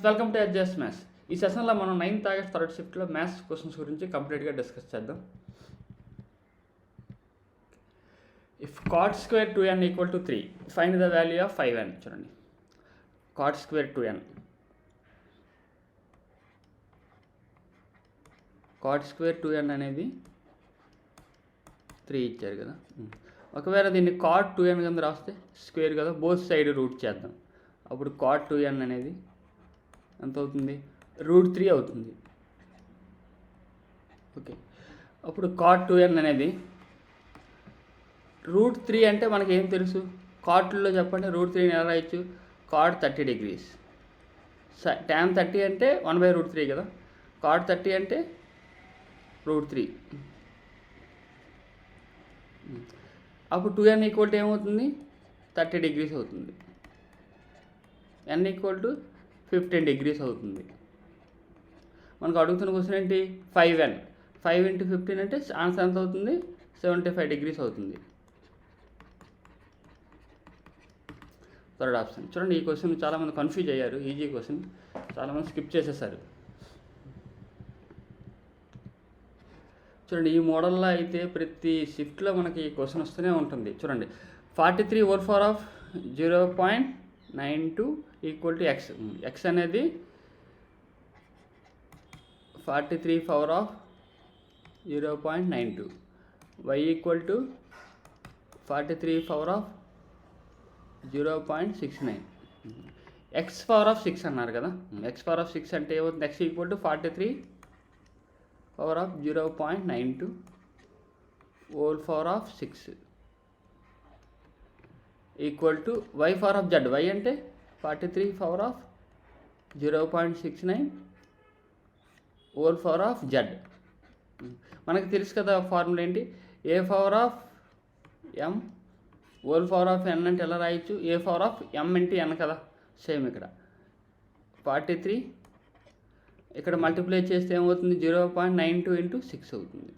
Welcome to adjust maths. ఈ సెషన్లో మనం 9th ఆగస్ట్ థర్డ్ షిఫ్ట్లో మ్యాథ్స్ క్వశ్చన్స్ గురించి కంప్లీట్గా డిస్కస్ చేద్దాం. If cot square 2n equal to 3 find the value of 5n. చూడండి, cot square 2n, cot square 2n అనేది 3 ఇచ్చారు కదా. ఒకవేళ దీన్ని cot 2n కింద రాస్తే స్క్వేర్ కదా, బోత్ సైడ్ రూట్ చేద్దాం. అప్పుడు cot 2n అనేది ఎంత అవుతుంది? √3 అవుతుంది. ఓకే, అప్పుడు cot 2n అనేది √3 అంటే మనకి ఏం తెలుసు? కాట్లో చెప్పండి, √3ని ఎలా రాయొచ్చు? cot 30 degrees. tan 30 అంటే 1/√3 కదా, cot 30 అంటే √3. అప్పుడు 2n ఈక్వల్ టు ఏమవుతుంది? 30 degrees అవుతుంది. n ఈక్వల్ టు 15 degrees అవుతుంది. మనకు అడుగుతున్న క్వశ్చన్ ఏంటి? 5n. 5 × 15 అంటే ఆన్సర్ ఎంత అవుతుంది? 75 degrees అవుతుంది. Third option. చూడండి, ఈ క్వశ్చన్ చాలామంది కన్ఫ్యూజ్ అయ్యారు. ఈజీ క్వశ్చన్, చాలామంది స్కిప్ చేసేసారు. చూడండి, ఈ మోడల్లో అయితే ప్రతి షిఫ్ట్లో మనకి ఈ క్వశ్చన్ వస్తూనే ఉంటుంది. చూడండి, 43/0.92 ఈక్వల్ టు ఎక్స్. ఎక్స్ అనేది 43/0.92. Y equal to 43/0.69. x⁴ అన్నారు కదా. x⁴ అంటే ఏమవుతుంది? x equal to 43/0.92 6 equal to y⁴z. y అంటే 43/0.69 z. మనకి తెలుసు కదా ఫార్ములా ఏంటి? a⁴m n అంటే ఎలా రాయొచ్చు? a⁴m × n కదా. సేమ్ ఇక్కడ 43 ఇక్కడ మల్టిప్లై చేస్తే ఏమవుతుంది? 0.92 × 6 అవుతుంది.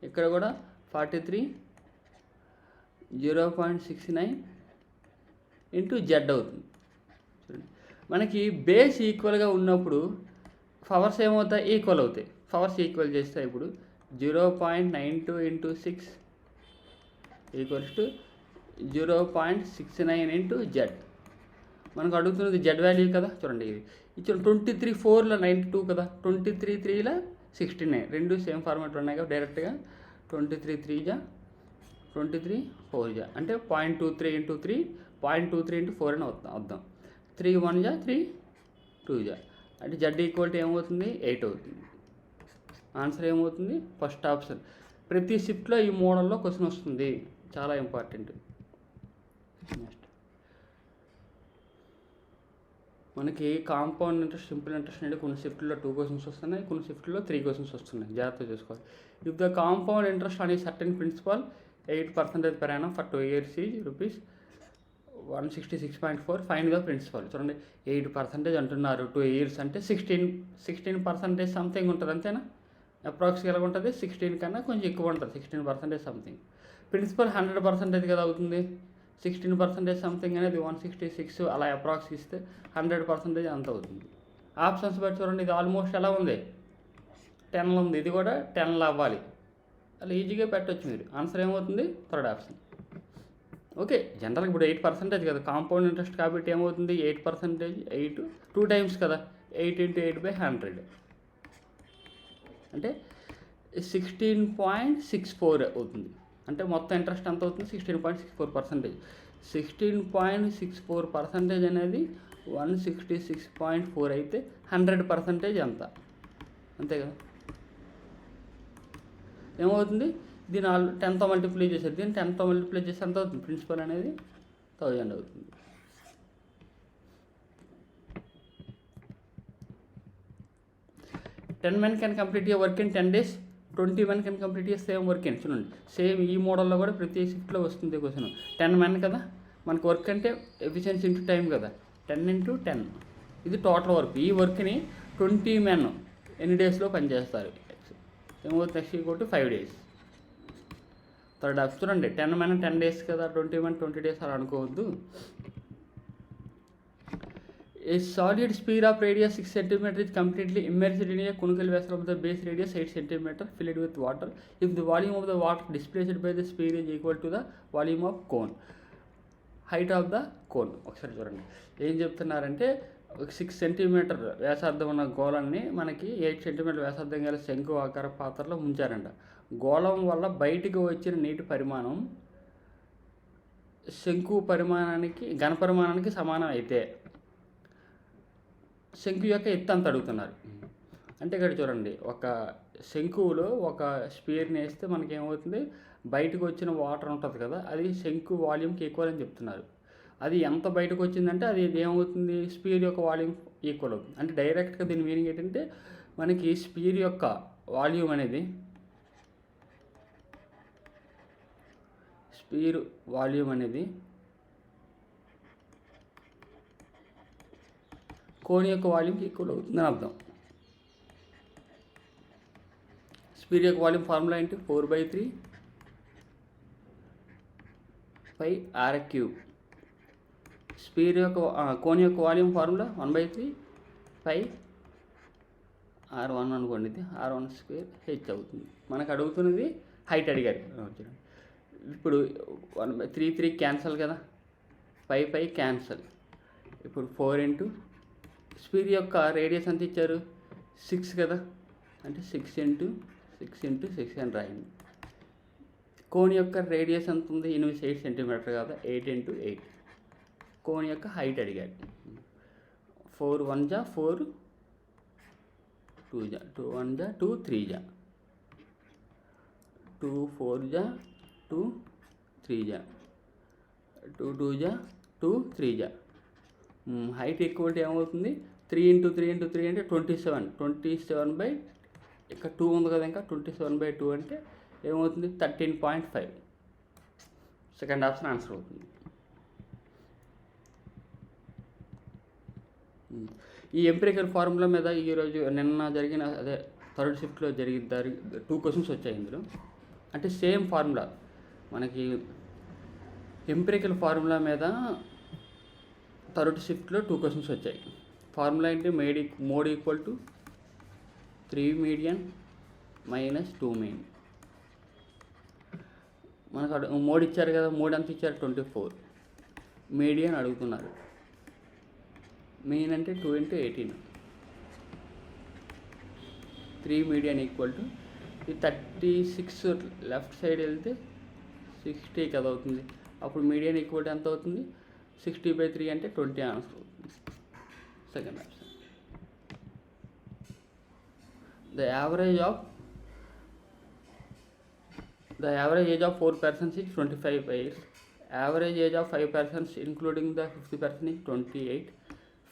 ఇక్కడ కూడా 43/0.69 × z అవుతుంది. చూడండి, మనకి బేస్ ఈక్వల్గా ఉన్నప్పుడు పవర్స్ ఏమవుతాయి? ఈక్వల్ అవుతాయి. పవర్స్ ఈక్వల్ చేస్తే ఇప్పుడు 0.92 × 6 ఈక్వల్స్ టు 0.69 × z. మనకు అడుగుతున్నది జెడ్ వాల్యూ కదా. చూడండి, ఇది ఇచ్చిన 23 4 92 కదా, 23 3 69. రెండు సేమ్ ఫార్మాట్ ఉన్నాయి కదా. డైరెక్ట్గా 23 3 23 4 అంటే 0.23 × 3 0.23 × 4 అని వద్దాం. 3 1 3 2 అంటే జెడ్ ఈక్వల్ టు ఏమవుతుంది? 8 అవుతుంది. ఆన్సర్ ఏమవుతుంది? First option. ప్రతి షిఫ్ట్లో ఈ మోడల్లో క్వశ్చన్ వస్తుంది, చాలా ఇంపార్టెంట్. నెక్స్ట్ మనకి కాంపౌండ్ ఇంట్రెస్ట్, సింపుల్ ఇంట్రెస్ట్ అంటే కొన్ని షిఫ్ట్లో 2 క్వశ్చన్స్ వస్తున్నాయి, కొన్ని షిఫ్ట్లో 3 క్వశ్చన్స్ వస్తున్నాయి. జాగ్రత్తగా చూసుకోవాలి. ఇఫ్ ద కాంపౌండ్ ఇంట్రెస్ట్ అనే certain principal 8% per annum for 2 years is ₹166.4, find the principal. చూడండి, 8% అంటున్నారు, 2 years అంటే 16% సంథింగ్ ఉంటుంది, అంతేనా? అప్రాక్సిమేట్గా ఎలా ఉంటుంది? 16 కన్నా కొంచెం ఎక్కువ ఉంటుంది, 16% సంథింగ్. ప్రిన్సిపల్ 100% కదా అవుతుంది. 16% సంథింగ్ అనేది 166 అలా అప్రాక్స్ ఇస్తే 100% అంత అవుతుంది. ఆప్షన్స్ బట్టి చూడండి, ఇది ఆల్మోస్ట్ ఎలా ఉంది? 10లో ఉంది. ఇది కూడా 10లో అవ్వాలి. అలా ఈజీగా పెట్టవచ్చు మీరు. ఆన్సర్ ఏమవుతుంది? Third option. ఓకే, జనరల్గా ఇప్పుడు 8% కదా, కాంపౌండ్ ఇంట్రెస్ట్ కాబట్టి ఏమవుతుంది? 8%, 8 2 times కదా, 8 × 8/100 అంటే 16.64 అవుతుంది. అంటే మొత్తం ఇంట్రెస్ట్ ఎంత అవుతుంది? 16.64%. 16.64% అనేది 166.4 అయితే 100% ఎంత? అంతే కదా. ఏమవుతుంది? దీని 10తో మల్టిప్లై చేశారు, దీన్ని 10తో మల్టిప్లై చేస్తే ఎంత అవుతుంది? ప్రిన్సిపల్ అనేది 1000 అవుతుంది. Ten men can complete a work in 10 days. 20 men can complete a same work in. చూడండి, సేమ్ ఈ మోడల్లో కూడా ప్రతి షిఫ్ట్లో వస్తుంది క్వశ్చన్. 10 men కదా, మనకు వర్క్ అంటే ఎఫిషియన్సీ ఇంటూ టైం కదా. 10 × 10 ఇది టోటల్ వర్క్. ఈ వర్క్ని 20 men ఎన్ని డేస్లో పనిచేస్తారు? ఏమవుతుంది? Next equal to 5 days. Third option చూడండి, 10 - 10 days కదా, 20 - 20 days అలా అనుకోవద్దు. A solid sphere of radius 6 cm is completely immersed in a conical vessel of the base radius 8 cm filled with water. If the volume of the water displaced by the sphere is equal to the volume of cone, height of the cone. ఒకసారి చూడండి ఏం చెప్తున్నారంటే, 6 cm వ్యాసార్థం ఉన్న గోళాన్ని మనకి 8 cm వ్యాసార్థం గల శంకు ఆకార పాత్రలో ఉంచారంట. గోళం వల్ల బయటికి వచ్చిన నీటి పరిమాణం శంకు పరిమాణానికి ఘన పరిమాణానికి సమానం అయితే శంకు యొక్క ఎత్తు అంత అడుగుతున్నారు. అంటే ఇక్కడ చూడండి, ఒక శంకువులో ఒక స్పియర్ని వేస్తే మనకి ఏమవుతుంది, బయటకు వచ్చిన వాటర్ ఉంటుంది కదా, అది శంకు వాల్యూమ్కి ఈక్వల్ అని చెప్తున్నారు. అది ఎంత బయటకు వచ్చిందంటే అది ఏమవుతుంది, స్పియర్ యొక్క వాల్యూమ్ ఈక్వల్ అవుతుంది. అంటే డైరెక్ట్గా దీని మీనింగ్ ఏంటంటే, మనకి స్పియర్ యొక్క వాల్యూమ్ అనేది కోన్ యొక్క వాల్యూమ్కి ఈక్వల్ అవుతుందని అర్థం. స్పియర్ యొక్క వాల్యూమ్ ఫార్ములా ఏంటి, 4/3 πr³. స్పియర్ యొక్క కోన్ యొక్క వాల్యూమ్ ఫార్ములా 1/3 πr1 అనుకోండి, ఇది r1² h అవుతుంది. మనకు అడుగుతున్నది హైట్ అడిగారు. ఇప్పుడు 1/3 క్యాన్సల్ కదా, 5 క్యాన్సల్. ఇప్పుడు 4 ఇంటూ స్పియర్ యొక్క రేడియస్ ఎంత ఇచ్చారు, 6 కదా, అంటే 6 ఇంటూ 6 అని రాయండి. కోన్ యొక్క రేడియస్ ఎంత ఉంది, 8 cm కదా, 8 ఇంటూ 8. కోన్ యొక్క హైట్ అడిగాడు. 4 1 జా 4, 2 జా 2 1 జా 2, 3 జా 2, 4 జా 2, 3 జా 2, 2 జా 2, 3 జా. హైట్ ఈక్వల్ ఏమవుతుంది, 3 ఇంటూ 3 ఇంటూ 3 అంటే 27. 27 ఇక్కడ 2 ఉంది కదా, ఇంకా 27/2 అంటే ఏమవుతుంది, 13.5. సెకండ్ ఆప్షన్ ఆన్సర్ అవుతుంది. ఈ ఎంపిరికల్ ఫార్ములా మీద ఈరోజు నిన్న జరిగిన థర్డ్ షిఫ్ట్లో 2 క్వశ్చన్స్ వచ్చాయి ఇందులో. అంటే సేమ్ ఫార్ములా, మనకి ఎంపిరికల్ ఫార్ములా మీద థర్డ్ షిఫ్ట్లో 2 క్వశ్చన్స్ వచ్చాయి. ఫార్ములా ఏంటి, mode equal to 3 median minus 2 main. మనకు మోడ్ ఇచ్చారు కదా, మోడ్ ఎంత ఇచ్చారు, 24. మీడియన్ అడుగుతున్నారు. మెయిన్ అంటే 2 ఇంటూ 18. 3 మీడియన్ ఈక్వల్ టు ఈ 36 లెఫ్ట్ సైడ్ వెళ్తే 60 కదా అవుతుంది. అప్పుడు మీడియన్ ఈక్వల్ టు ఎంత అవుతుంది, 60/3 అంటే 20 ఆన్సర్ అవుతుంది. Second option. The average age of 4 persons is 25 years. Average age of 5 persons including the 50th person is 28.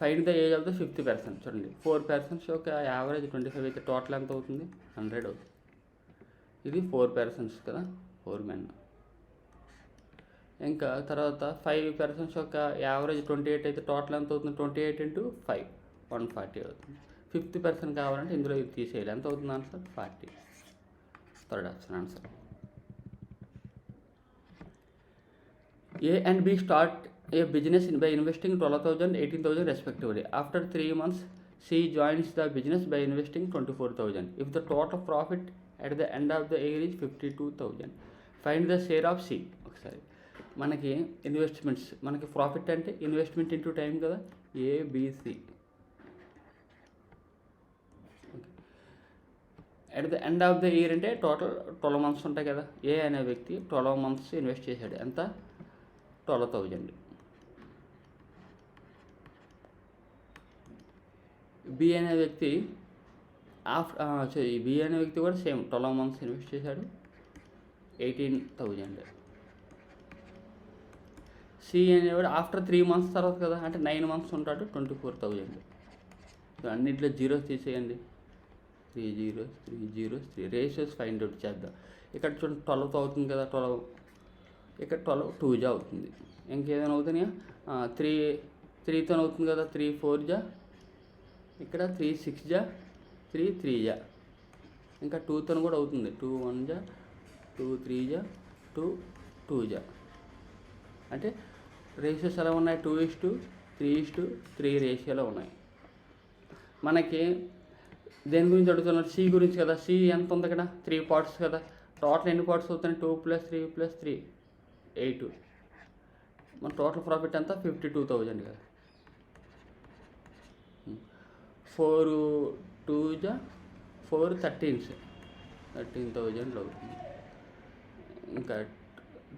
Find the age of the 50th person. చూడండి, 4 persons యొక్క యావరేజ్ 25 అయితే total ఎంత అవుతుంది, 100 అవుతుంది. ఇది 4 persons కదా, 4 men. ఇంకా తర్వాత 5 persons యొక్క యావరేజ్ 28 అయితే టోటల్ ఎంత అవుతుంది, 28 ఇంటూ 5 140 అవుతుంది. 50th person కావాలంటే ఇందులో ఇది తీసేయాలి. ఎంత అవుతుంది answer, 40. Third option answer. A and B start a business by investing 12,000, 18,000 respectively. After 3 months, C joins the business by investing 24,000. If the total profit at the end of the year is 52,000, find the share of C. ఒకసారి మనకి investments, మనకి profit అంటే investment into time కదా, ABC. At the end of the year అంటే total 12 months ఉంటాయి కదా. ఏ అనే వ్యక్తి 12 months ఇన్వెస్ట్ చేశాడు, ఎంత, 12,000. బి అనే వ్యక్తి బి అనే వ్యక్తి కూడా సేమ్ 12 months ఇన్వెస్ట్ చేశాడు, 18,000. సి అనేవాడు ఆఫ్టర్ 3 months తర్వాత కదా, అంటే 9 months ఉంటాడు, 24,000. అన్నింటిలో జీరోస్ తీసేయండి, 3 zeros 3 zeros 3. Ratios find out చేద్దాం. ఇక్కడ చూడండి 12 అవుతుంది కదా, 12 ఇక్కడ 12 2 జా అవుతుంది. ఇంకేదైనా అవుతున్నాయా, 3తో అవుతుంది కదా, 3 4 జా, ఇక్కడ 3 6 జా, 3 3 జా, ఇంకా 2తో కూడా అవుతుంది, 2 1 జా 2 3 జా 2 జా అంటే రేషియోస్ ఎలా ఉన్నాయి, 2:3:3 రేషియోలో ఉన్నాయి. మనకి దేని గురించి అడుగుతున్నారు, సి గురించి కదా. సి ఎంత ఉంది ఇక్కడ, 3 పార్ట్స్ కదా. టోటల్ ఎన్ని పార్ట్స్ అవుతున్నాయి, 2 + 3 + 3 8. మన టోటల్ ప్రాఫిట్ ఎంత, 52,000 కదా. 4 2 జా 4 13 13,000 అవుతుంది. ఇంకా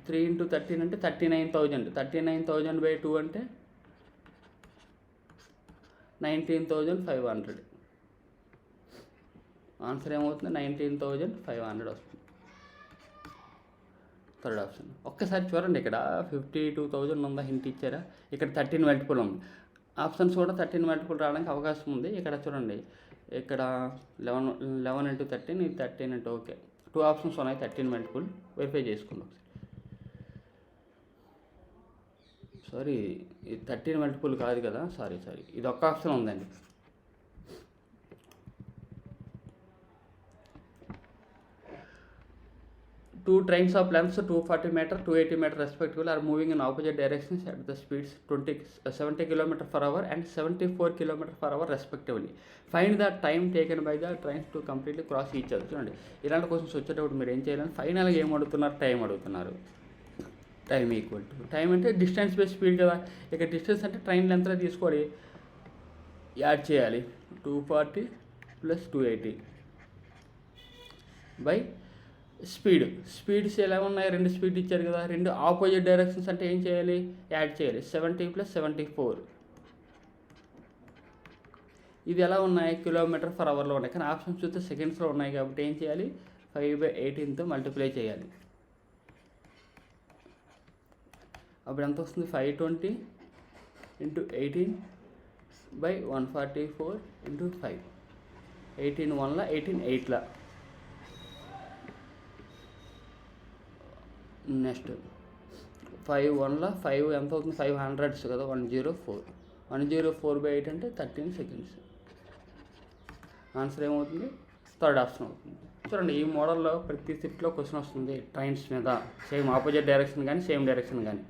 3 × 13 అంటే 39,000. 39,000/2 అంటే 19,500. ఆన్సర్ ఏమవుతుంది, 19,500 వస్తుంది. Third option. ఒక్కసారి చూడండి, ఇక్కడ 52,000 ఉందా, హింట్ ఇచ్చారా. ఇక్కడ 13 మల్టిపుల్ ఉంది. ఆప్షన్స్ కూడా 13 మల్టిపుల్ రావడానికి అవకాశం ఉంది. ఇక్కడ చూడండి, ఇక్కడ 11 × 13, ఇది 13 అంటే ఓకే. 2 ఆప్షన్స్ ఉన్నాయి 13 మల్టిపుల్. వెరిఫై చేసుకుందాం. సారీ, ఇది 13 మల్టిపుల్ కాదు కదా, సారీ ఇది ఒక్క ఆప్షన్ ఉందండి. Two trains of lengths 240 meter, 280 meter respectively are moving in opposite directions at the speeds 70 km/h and 74 km/h respectively. Find the time taken by the trains to completely cross each other. చూడండి, ఇలాంటి questions వచ్చేటప్పుడు మీరు ఏం చేయాలని, ఫైనల్గా ఏం అడుగుతున్నారు, time అడుగుతున్నారు. టైం ఈక్వల్ టు, టైం అంటే డిస్టెన్స్ బై స్పీడ్ కదా. ఇక డిస్టెన్స్ అంటే ట్రైన్ లెంత్లో తీసుకోవాలి, యాడ్ చేయాలి. 240 + 280 బై స్పీడ్స్ ఎలా ఉన్నాయి, 2 స్పీడ్ ఇచ్చారు కదా. 2 ఆపోజిట్ డైరెక్షన్స్ అంటే ఏం చేయాలి, యాడ్ చేయాలి. 70 + 74 ఇవి ఎలా ఉన్నాయి, km/hలో ఉన్నాయి. కానీ ఆప్షన్స్ చూస్తే సెకండ్స్లో ఉన్నాయి కాబట్టి ఏం చేయాలి, 5/18తో మల్టిప్లై చేయాలి. అప్పుడు ఎంత వస్తుంది, 520 × 18/144 × 5. 18 1 18 8. నెక్స్ట్ 5 1 5 ఎంత అవుతుంది, 500 కదా. 104 104/8 అంటే 13 సెకండ్స్. ఆన్సర్ ఏమవుతుంది, థర్డ్ ఆప్షన్ అవుతుంది. చూడండి, ఈ మోడల్లో ప్రతి సెట్లో క్వశ్చన్ వస్తుంది ట్రైన్స్ మీద, సేమ్ ఆపోజిట్ డైరెక్షన్ కానీ సేమ్ డైరెక్షన్ కానీ.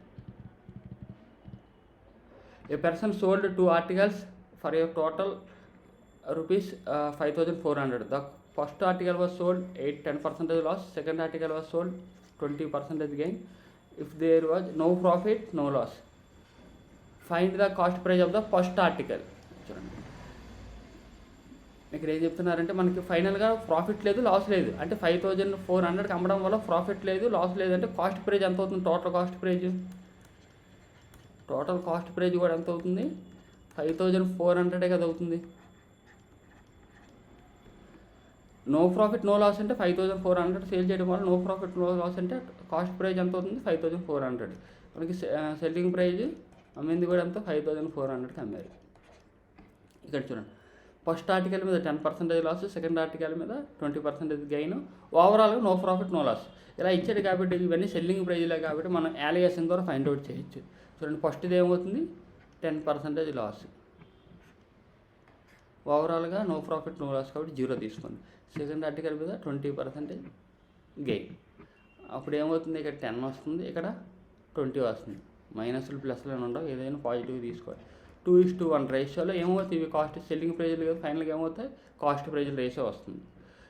A person sold 2 articles for a total ₹5,400. The first article was sold 10% loss, second article was sold 20% gain. If there was no profit, no loss. Find the cost price of the first article. చూడండి, ఇక్కడ ఏం చెప్తున్నారంటే, మనకి ఫైనల్గా profit లేదు, loss లేదు. అంటే 5,400కి అమ్మడం వల్ల ప్రాఫిట్ లేదు, లాస్ లేదు. అంటే కాస్ట్ ప్రైజ్ ఎంత అవుతుంది, టోటల్ కాస్ట్ ప్రైజ్ కూడా ఎంత అవుతుంది, 5,400 కదా అవుతుంది. నో ప్రాఫిట్ నో లాస్ అంటే 5,400 సేల్ చేయడం వల్ల నో ప్రాఫిట్ నో లాస్ అంటే కాస్ట్ ప్రైజ్ ఎంత అవుతుంది, 5,400. మనకి సెల్లింగ్ ప్రైజ్ అమ్మింది కూడా ఎంత, 5,400కి అమ్మారు. ఇక్కడ చూడండి, ఫస్ట్ ఆర్టికల్ మీద 10% లాస్, సెకండ్ ఆర్టికల్ మీద 20% గెయిన్, ఓవరాల్గా నో ప్రాఫిట్ నో లాస్. ఇలా ఇచ్చాడు కాబట్టి ఇవన్నీ సెల్లింగ్ ప్రైజ్లే కాబట్టి మనం యాలియేషన్ ద్వారా ఫైండ్ అవుట్ చేయొచ్చు. చూడండి, ఫస్ట్ది ఏమవుతుంది, 10% లాస్, ఓవరాల్గా నో ప్రాఫిట్ నో లాస్ కాబట్టి 0 తీసుకోండి. సెకండ్ ఆర్టికల్ మీద 20% గెయిన్, అప్పుడు ఏమవుతుంది, ఇక్కడ 10 వస్తుంది, ఇక్కడ 20 వస్తుంది. మైనస్లు ప్లస్లు అని ఉండవు, ఏదైనా పాజిటివ్ తీసుకోవాలి. 2:1 రేషియోలో ఏమవుతుంది, ఇవి కాస్ట్ సెల్లింగ్ ప్రైజ్లు కదా, ఫైనల్గా ఏమవుతాయి, కాస్ట్ ప్రైజ్ల రేషియో వస్తుంది.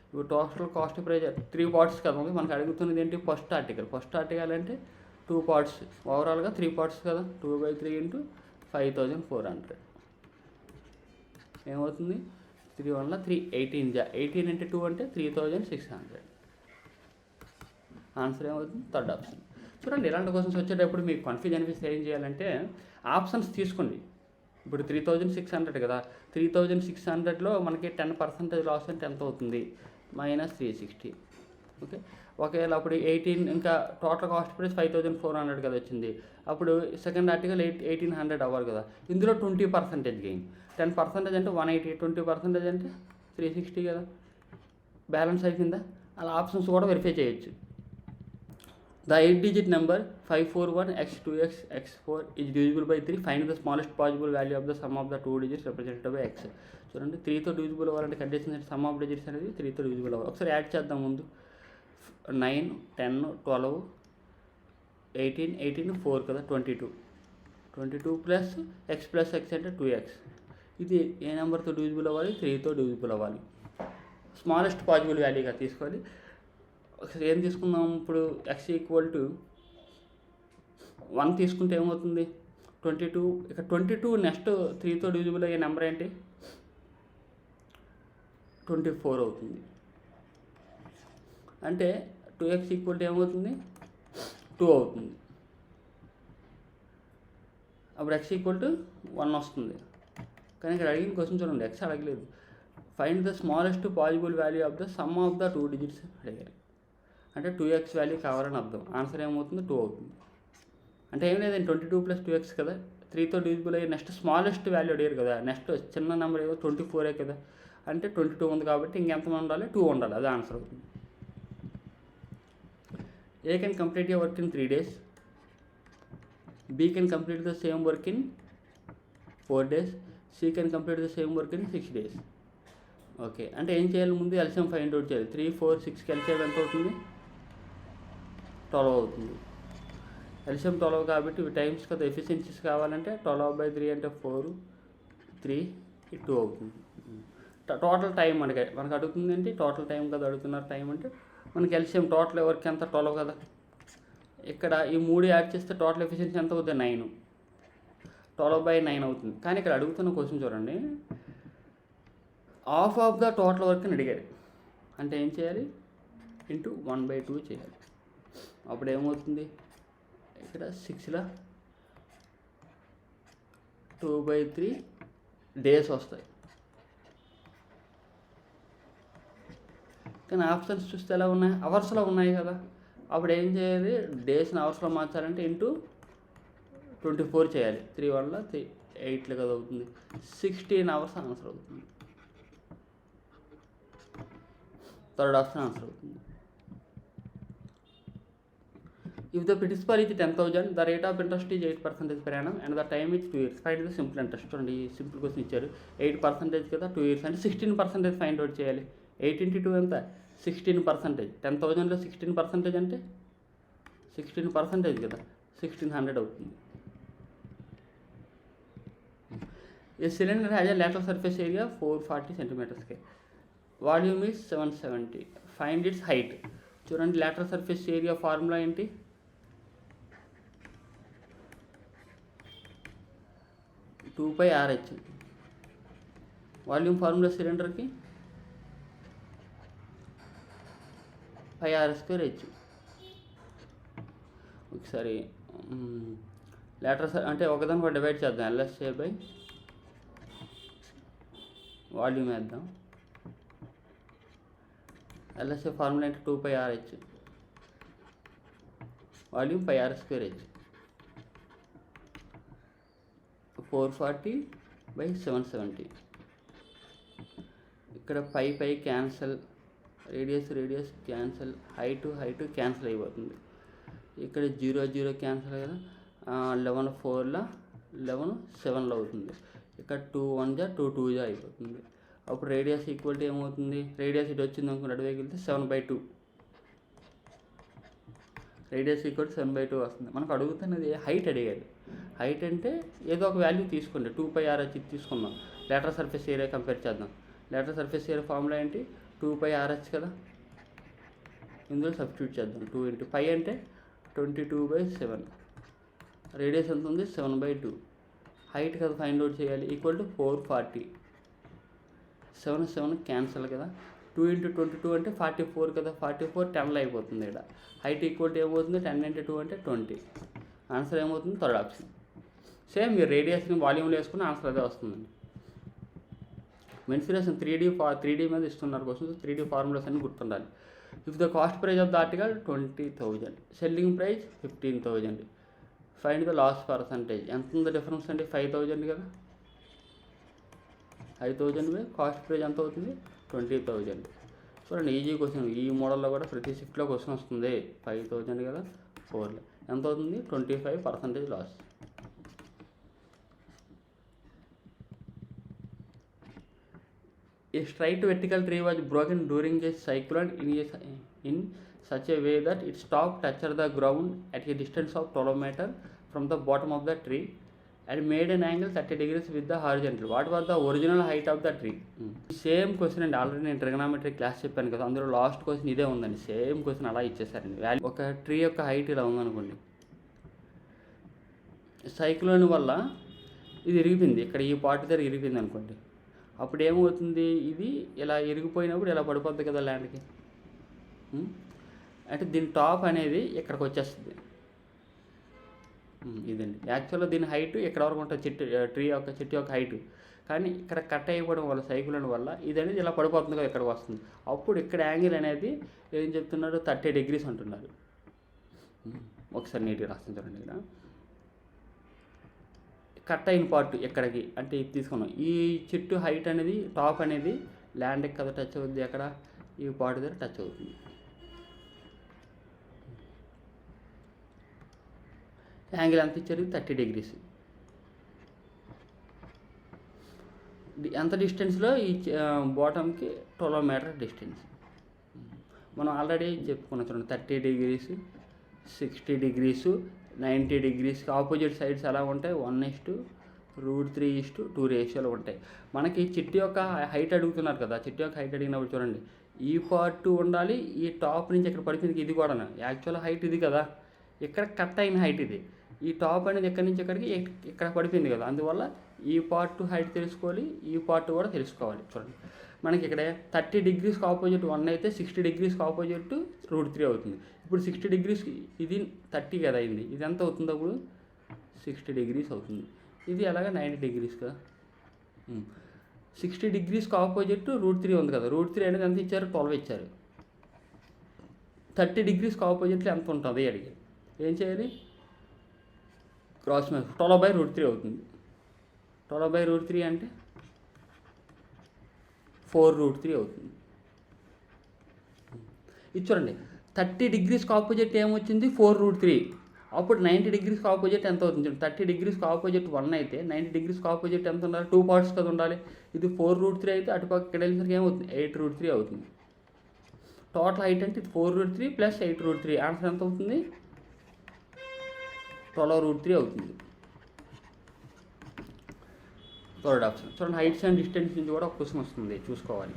ఇప్పుడు టోటల్ కాస్ట్ ప్రైజ్ 3 పార్ట్స్ కదా ఉంది. మనకు అడుగుతున్నది ఏంటి, ఫస్ట్ ఆర్టికల్ అంటే 2 పార్ట్స్, ఓవరాల్గా 3 పార్ట్స్ కదా. 2/3 × 5,400 ఏమవుతుంది, 3 1 3 18 జా 18 × 2 అంటే 3,600. ఆన్సర్ ఏమవుతుంది, థర్డ్ ఆప్షన్. చూడండి, ఇలాంటి క్వశ్చన్స్ వచ్చేటప్పుడు మీకు కన్ఫ్యూజ్ అనిపిస్తే ఏం చేయాలంటే ఆప్షన్స్ తీసుకోండి. ఇప్పుడు 3,600 కదా, 3,600లో మనకి 10% లాస్ అంటే ఎంత అవుతుంది, -360. ఓకే, ఒకవేళ అప్పుడు 18 ఇంకా టోటల్ కాస్ట్ ప్రైస్ 5,400 కదా వచ్చింది. అప్పుడు సెకండ్ ఆర్టికల్ 1,800 అవ్వాలి కదా. ఇందులో 20% గెయిన్, 10% అంటే 180, 20% అంటే 360 కదా. బ్యాలెన్స్ అయిపోయిందా. అలా ఆప్షన్స్ కూడా వెరిఫై చేయొచ్చు. The 8-digit number 541x2x 4 is divisible by 3. Find the smallest possible value of the sum of the 2 digits represented by x. చూడండి, 3తో డివిజిబుల్ అవ్వాలంటే కండిషన్ సమ్ ఆఫ్ డిజిట్స్ అనేది 3తో డివిజిబుల్ అవ్వాలి. ఒకసారి యాడ్ చేద్దాం. ముందు 9 10 12 18 4 కదా 22 ప్లస్ ఎక్స్ ప్లస్ ఎక్స్ అంటే 2x. ఇది ఏ నెంబర్తో డివిజిబుల్ అవ్వాలి? 3తో డివిజిబుల్ అవ్వాలి. స్మాలెస్ట్ పాసిబుల్ వాల్యూగా తీసుకోవాలి. ఒకసారి ఏం తీసుకుందాం ఇప్పుడు? ఎక్స్ ఈక్వల్ టు 1 తీసుకుంటే ఏమవుతుంది? 22. ఇక 22 నెక్స్ట్ 3తో డివిజిబుల్ అయ్యే నెంబర్ ఏంటి? 24 అవుతుంది. అంటే 2x ఈక్వల్ టు ఏమవుతుంది? 2 అవుతుంది. అప్పుడు x ఈక్వల్ టు 1 వస్తుంది. కానీ ఇక్కడ అడిగిన క్వశ్చన్ చూడండి, x అడగలేదు. Find the smallest possible value of the sum of the 2 digits అడిగారు. అంటే 2x వాల్యూ కావాలని అర్థం. ఆన్సర్ ఏమవుతుంది? 2 అవుతుంది. అంటే ఏం లేదండి, 22 ప్లస్ 2x కదా, 3తో డివిజిబుల్ అయ్యి నెక్స్ట్ స్మాలెస్ట్ వాల్యూ అడిగారు కదా, నెక్స్ట్ చిన్న నెంబర్ ఏదో 24 కదా, అంటే 22 ఉంది కాబట్టి ఇంకెంత ఉండాలి? 2 ఉండాలి. అది ఆన్సర్ అవుతుంది. A can complete your work in 3 days. B can complete the same work in 4 days. C can complete the same work in 6 days. Okay, అంటే ఏం చేయాలి? ముందు ఎల్సిఎం ఫైండ్ అవుట్ చేయాలి. 3, 4, 6కి ఎల్సిఎం ఎంత అవుతుంది? 12 అవుతుంది. ఎల్సిఎం 12 కాబట్టి ఇవి టైమ్స్ కదా, ఎఫిషియన్సీస్ కావాలంటే 12/3 అంటే 4, 3, 2 అవుతుంది. టోటల్ టైం మనకు అడుగుతుంది ఏంటి? టోటల్ టైం కదా అడుగుతున్నారు. టైం అంటే మనకి ఎల్సిఎం టోటల్ వర్క్ ఎంత? 12 కదా. ఇక్కడ ఈ 3 యాడ్ చేస్తే టోటల్ ఎఫిషియన్సీ ఎంత అవుతుంది? 9. 12/9 అవుతుంది. కానీ ఇక్కడ అడుగుతున్న క్వశ్చన్ చూడండి, half of the total work అని అడిగారు. అంటే ఏం చేయాలి? ఇంటూ 1/2 చేయాలి. అప్పుడు ఏమవుతుంది? ఇక్కడ 6ల 2/3 డేస్ వస్తాయి. కానీ ఆప్షన్స్ చూస్తే ఎలా ఉన్నాయి? అవర్స్లో ఉన్నాయి కదా. అప్పుడు ఏం చేయాలి? డేస్ని అవర్స్లో మార్చాలంటే ఇంటూ 24 చేయాలి. 3 వల్ల 8 కదా అవుతుంది. 16 అవర్స్ ఆన్సర్ అవుతుంది. థర్డ్ ఆప్షన్ ఆన్సర్ అవుతుంది. If the principal is 10,000, the rate of interest is 8% per annum and the time is 2 years. Find the simple interest. చూడండి, ఈ సింపుల్ క్వశ్చన్ ఇచ్చారు. 8% కదా, 2 years అంటే 16% ఫైండ్ అవుట్ చేయాలి. 8 × 2 ఎంత? 16%. 10,000లో 16% అంటే 16% కదా, 1600 అవుతుంది. ఈ cylinder has a lateral surface area 440 centimeters. Volume is 770. Find its height. చూడండి, lateral surface area ఫార్ములా ఏంటి? (2πRH). వాల్యూమ్ ఫార్ములా సిలిండర్కి πr²h. ఒకసారి lateral అంటే ఒకదాన్ని కూడా డివైడ్ చేద్దాం. LSA బై వాల్యూమ్ వేద్దాం. LSA ఫార్ములా అంటే 2πRH, వాల్యూమ్ πr²h. 440/770. ఇక్కడ pi cancel, radius cancel, height cancel అయిపోతుంది. ఇక్కడ 0 క్యాన్సల్ కదా, 11 4 11 7 అవుతుంది. ఇక్కడ 2 1 2 2 అయిపోతుంది. అప్పుడు రేడియస్ ఈక్వల్ టు ఏమవుతుంది? రేడియస్ ఇటు వచ్చింది అనుకుని అటువైపు వెళ్తే 7/2. రేడియస్ ఈక్వల్ 7/2 వస్తుంది. మనకు అడుగుతున్నది హైట్ అడిగాడు. హైట్ అంటే ఏదో ఒక వాల్యూ తీసుకోండి. 2πRH తీసుకుందాం. lateral surface ఏరియా కంపేర్ చేద్దాం. lateral surface ఏరియా ఫార్ములా ఏంటి? 2πRH కదా, ఇందులో సబ్స్టిట్యూట్ చేద్దాం. 2 × π అంటే 22/7. రేడియస్ ఎంత ఉంది? 7/2. హైట్ కదా ఫైండ్ అవుట్ చేయాలి. Equal to 440. 7 క్యాన్సల్ కదా. 2 × 22 అంటే 44 కదా, 44 10లో అయిపోతుంది. ఇక్కడ హైట్ ఈక్వల్ టు ఏమవుతుంది? 10 × 2 అంటే 20. ఆన్సర్ ఏమవుతుంది? Third option. సేమ్ మీరు రేడియస్ని వాల్యూమ్లో వేసుకుని ఆన్సర్ అదే వస్తుందండి. మెన్సురేషన్ 3D మీద ఇస్తున్నారు క్వశ్చన్స్. 3D ఫార్ములాస్ అన్ని గుర్తుండాలి. If the cost price of the article 20,000, selling price 15,000, find the loss percentage. ఎంత ఉంది డిఫరెన్స్ అండి? 5,000 కదా. 5,000 కాస్ట్ ప్రైజ్ ఎంత అవుతుంది? 20,000. చూడండి, ఈజీ క్వశ్చన్. ఈ మోడల్లో కూడా ప్రతి షిఫ్ట్లో క్వశ్చన్ వస్తుంది. 5,000 కదా, 4 ఎంత అవుతుంది? 25% loss. A straight vertical tree was broken during a cyclone in such a way that its top touched the ground at a distance of 12 meters from the bottom of the tree and made an angle 30 degrees with the horizontal. What was the original height of the tree? Same question అండి. Already నేను trigonometry class చెప్పాను కదా, అందులో last question ఇదే ఉందండి. Same question అలా ఇచ్చేసారండి. Value ఒక tree యొక్క హైట్ ఇలా ఉందనుకోండి, సైక్లోన్ వల్ల ఇది ఇరిగిపోయింది, ఇక్కడ ఈ పార్ట్ దగ్గర ఇరిగిపోయింది అనుకోండి, అప్పుడు ఏమవుతుంది, ఇది ఇలా ఇరిగిపోయినప్పుడు ఇలా పడిపోద్ది కదా ల్యాండ్కి. అంటే దీని టాప్ అనేది ఇక్కడికి వచ్చేస్తుంది. ఇదండి యాక్చువల్గా దీని హైట్ ఎక్కడ వరకు ఉంటుంది, చెట్టు యొక్క హైట్. కానీ ఇక్కడ కట్ అయిపోవడం వల్ల సైక్లోన్ వల్ల ఇది అనేది ఇలా పడిపోతుంది కదా, ఇక్కడికి వస్తుంది. అప్పుడు ఇక్కడ యాంగిల్ అనేది ఏం చెప్తున్నారు, 30 degrees అంటున్నారు. ఒకసారి నీట్గా రాస్తాను చూడండి. ఇక్కడ కట్ అయిన పార్ట్ ఎక్కడికి అంటే ఇది తీసుకున్నాం, ఈ చెట్టు హైట్ అనేది టాప్ అనేది ల్యాండ్కి కదా టచ్ అవుతుంది, అక్కడ ఈ పార్ట్ దగ్గర టచ్ అవుతుంది. యాంగిల్ ఎంత ఇచ్చారు, 30 degrees. ఎంత డిస్టెన్స్లో ఈ బాటమ్కి 12 meters డిస్టెన్స్. మనం ఆల్రెడీ చెప్పుకున్నాం చూడండి, 30 degrees, 60 degrees, 90 degrees opposite sides ఎలా ఉంటాయి, 1:√3:2 రేషియోలో ఉంటాయి. మనకి చెట్టు యొక్క హైట్ అడుగుతున్నారు కదా, చెట్టు యొక్క హైట్ అడిగినప్పుడు చూడండి, ఈ పార్ట్ ఉండాలి, ఈ టాప్ నుంచి ఇక్కడ పడిపోయింది ఇది కూడా. యాక్చువల్ హైట్ ఇది కదా, ఇక్కడ కట్ అయిన హైట్ ఇది. ఈ టాప్ అనేది ఎక్కడి నుంచి ఎక్కడికి ఇక్కడ పడిపోయింది కదా, అందువల్ల ఈ పార్ట్ హైట్ తెలుసుకోవాలి, ఈ పార్ట్ కూడా తెలుసుకోవాలి. చూడండి మనకి ఇక్కడ 30 degrees ఆపోజిట్ 1 అయితే 60 degrees ఆపోజిట్ √3 అవుతుంది. ఇప్పుడు 60 degrees ఇది 30 కదా అయింది, ఇది ఎంత అవుతుంది అప్పుడు 60 degrees అవుతుంది. ఇది అలాగే 90 degrees కదా. 60 degrees ఆపోజిట్ √3 ఉంది కదా, √3 అనేది ఎంత ఇచ్చారు, 12 ఇచ్చారు. 30 degrees ఆపోజిట్లో ఎంత ఉంటుంది అడిగి ఏం చేయాలి, క్రాస్ మ్యాచ్ 12/√3 అవుతుంది. 12/√3 అంటే 4√3 అవుతుంది. ఇది చూడండి, 30 degrees ఆపోజిట్ ఏమొచ్చింది, 4√3. అప్పుడు 90 degrees ఆపోజిట్ ఎంత అవుతుంది, 30 degrees ఆపోజిట్ 1 అయితే 90 degrees ఆపోజిట్ ఎంత ఉండాలి, 2 parts కదా ఉండాలి. ఇది 4√3 అయితే అటుపక్క ఇక్కడ వెళ్ళేసరికి ఏమవుతుంది, 8√3 అవుతుంది. టోటల్ హైట్ అంటే 4√3 + 8√3, ఆన్సర్ ఎంత అవుతుంది, 12√3 అవుతుంది. థర్డ్ ఆప్షన్ చూడండి, హైట్స్ అండ్ డిస్టెన్స్ నుంచి కూడా ఒక క్వశ్చన్ వస్తుంది, చూసుకోవాలి.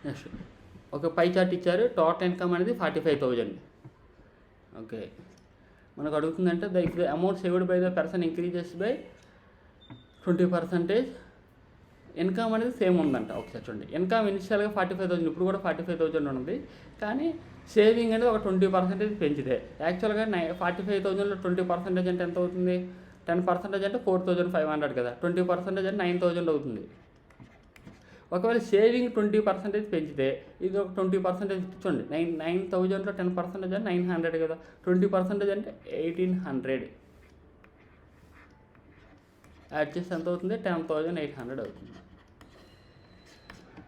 నెక్స్ట్ ఒక పై చార్ట్ ఇచ్చారు, టోటల్ ఇన్కమ్ అనేది 45,000. ఓకే, మనకు అడుగుతుందంటే if the amount saved by the person increases by 20%, income అనేది సేమ్ ఉందంట. ఒకసారి చూడండి, ఇన్కమ్ ఇనిషియల్గా 45,000, ఇప్పుడు కూడా 45,000 ఉంది, కానీ సేవింగ్ అనేది ఒక 20% పెంచితే. యాక్చువల్గా 45,000లో 20% అంటే ఎంత అవుతుంది, 10% అంటే 4,500 కదా, 20% అంటే 9,000 అవుతుంది. ఒకవేళ సేవింగ్ 20% పెంచితే ఇది ఒక 20% చూడండి, 9,000లో 10% అంటే 900 కదా, 20% అంటే 1,800 యాడ్ చేస్తే ఎంత అవుతుంది, 10,800 అవుతుంది.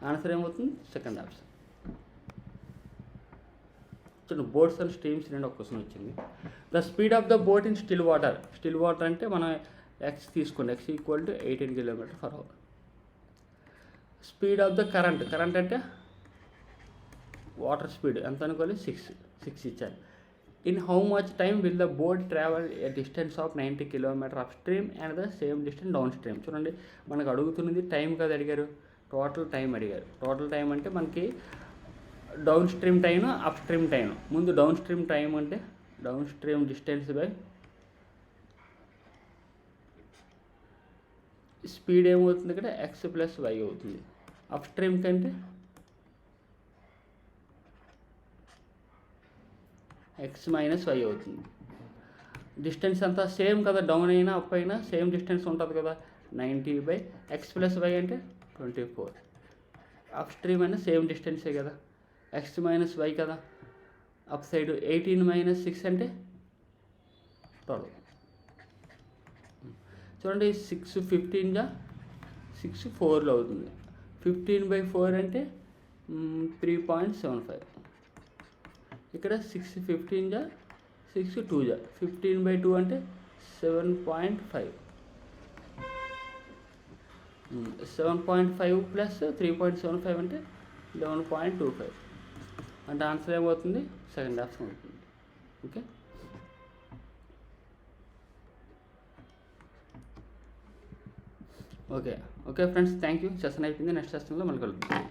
ఆన్సర్ ఏమవుతుంది, సెకండ్ ఆప్షన్. చూడండి, బోట్స్ అండ్ స్ట్రీమ్స్ నుండి ఒక క్వశ్చన్ వచ్చింది. The speed of the boat in still water. Still water అంటే మనం ఎక్స్ తీసుకోండి, x = 18 km/h. Speed of the current అంటే వాటర్ స్పీడ్ ఎంత అనుకోవాలి, 6 ఇచ్చారు. In how much time will the boat travel a distance of 90 km up stream and the same distance down stream. చూడండి, మనకు అడుగుతున్నది టైం కదా అడిగారు, టోటల్ టైం అడిగారు. టోటల్ టైం అంటే మనకి down stream time, up stream time. ముందు down stream time అంటే down stream distance by speed ఏమవుతుంది, ఇక్కడ x + y అవుతుంది. అప్ స్ట్రీమ్ కంటే x - y అవుతుంది. డిస్టెన్స్ అంతా సేమ్ కదా, డౌన్ అయినా అప్ అయినా సేమ్ డిస్టెన్స్ ఉంటుంది కదా, 90/x + y అంటే 24. అప్ స్ట్రీమ్ అయినా సేమ్ డిస్టెన్సే కదా, x - y కదా. అప్ సైడ్ 18 - 6 అంటే 12. చూడండి, 6 15 6 4లో అవుతుంది. 15/4 అంటే 3.75. ఇక్కడ 6 15 6 2 15/2 అంటే 7.5. 7.5 ప్లస్ 3.75 అంటే 11.25 అంటే ఆన్సర్ ఏమవుతుంది? సెకండ్ ఆప్షన్ అవుతుంది. Okay, okay friends, thank you. Session అయిపోయింది. నెక్స్ట్ సెషన్లో మళ్ళీ కలుద్దాం.